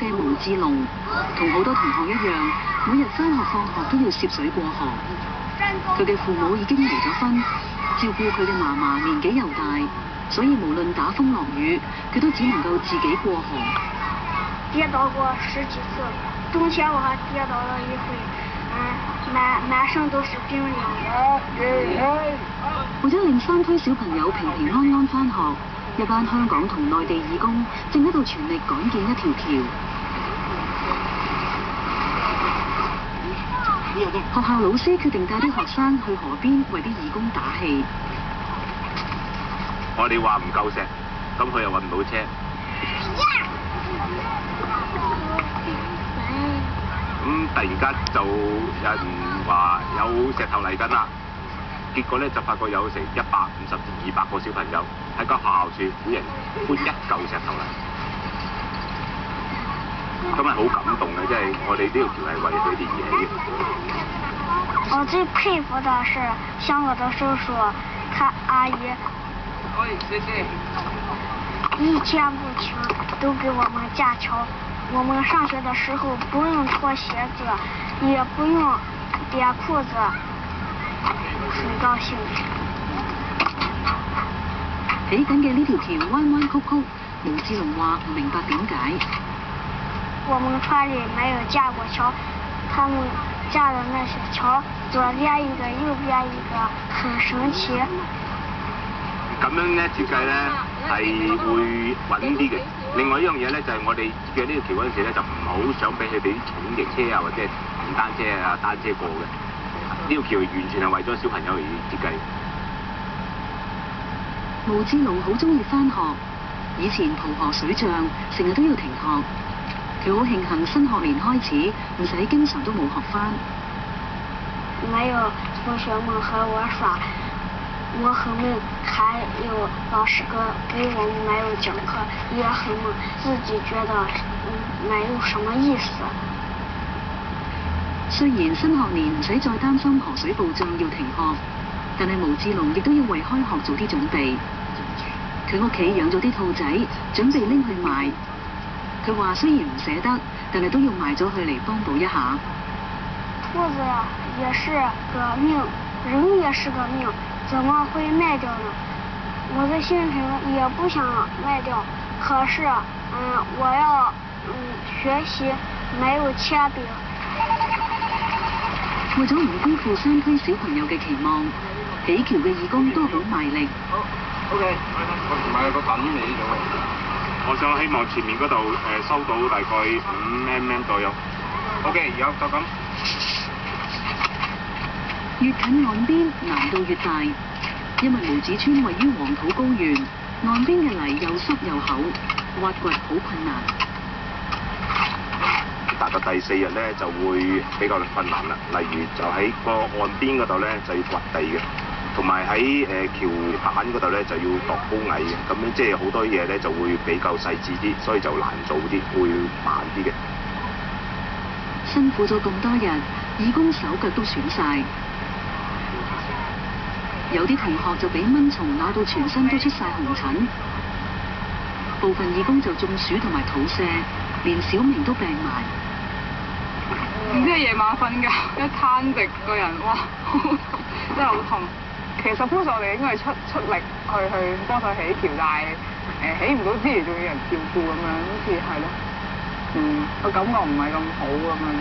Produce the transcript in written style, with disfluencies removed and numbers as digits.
嘅毛志龍，同好多同學一樣，每日返學放學都要涉水過河。佢嘅父母已經離咗婚，照顧佢嘅嫲嫲年紀又大，所以無論打風落雨，佢都只能夠自己過河。跌倒過10幾次，冬天我還跌倒了一回，滿身都是冰涼。為咗令山區小朋友平平安安返學，一班香港同內地義工正喺度全力趕建一條橋。學校老師決定帶啲學生去河邊為啲義工打氣。我哋話唔夠石，咁佢又運唔到車。突然間就有人話有石頭嚟緊啦，結果咧就發覺有成150至200個小朋友喺個學校處每人搬一嚿石頭嚟，咁係好感動嘅，即係我哋呢條橋係為佢哋而起嘅。我最佩服的是像我的叔叔、他阿姨，一天不停都給我們架橋。我們上學的時候不用脫鞋子，也不用疊褲子，很高興。起緊嘅呢條橋彎彎曲曲，毛志龍話唔明白點解。我們村裏沒有架過橋，他們架的那些橋左邊一個右邊一個，很神奇。咁樣咧設計咧係會穩啲嘅。另外一樣嘢咧就係我哋設計呢條橋嗰陣時咧就唔好想俾佢哋啲重型車啊或者電單車啊單車過嘅。呢條橋完全係為咗小朋友而設計。毛志龍好中意返學，以前蒲河水仗成日都要停學。佢好慶幸新學年開始唔使經常都冇學返。沒有同學們和我耍。我很悶，還有老師給我們沒有講課，也很悶，自己覺得沒有什麼意思。雖然新學年唔使再擔心河水暴漲要停學，但係毛志龍亦都要為開學做啲準備。佢屋企養咗啲兔仔，準備拎去賣。佢話雖然唔捨得，但係都要賣咗佢嚟幫補一下。兔子也是個命，人也是個命。怎麼會賣掉呢？我的心情也不想賣掉，可是，我要學習，沒有鉛筆。為咗唔辜負山區小朋友嘅期望，起橋嘅義工都好賣力。好 ，OK， 我買個粉嚟呢種。我想希望前面嗰度收到大概5mm 左右。OK， 有就咁。越近岸邊難度越大，因為毛子村位於黃土高原，岸邊嘅泥又濕又厚，挖掘好困難。達到第4日咧就會比較困難啦，例如就喺個岸邊嗰度咧就要掘地嘅，同埋喺橋板嗰度咧就要度高矮嘅，咁樣即係好多嘢咧就會比較細緻啲，所以就難做啲，會慢啲嘅。辛苦咗咁多日，義工手腳都損晒。有啲同學就俾蚊蟲咬到全身都出晒紅疹，部分義工就中暑同埋肚瀉，連小明都病埋。唔知係夜晚瞓覺一攤直個人，哇，好痛，真係好痛。其實suppose我哋應該係出力去幫手起橋，但係起唔到之餘仲要人照顧咁樣，好似係咯，個感覺唔係咁好咁樣。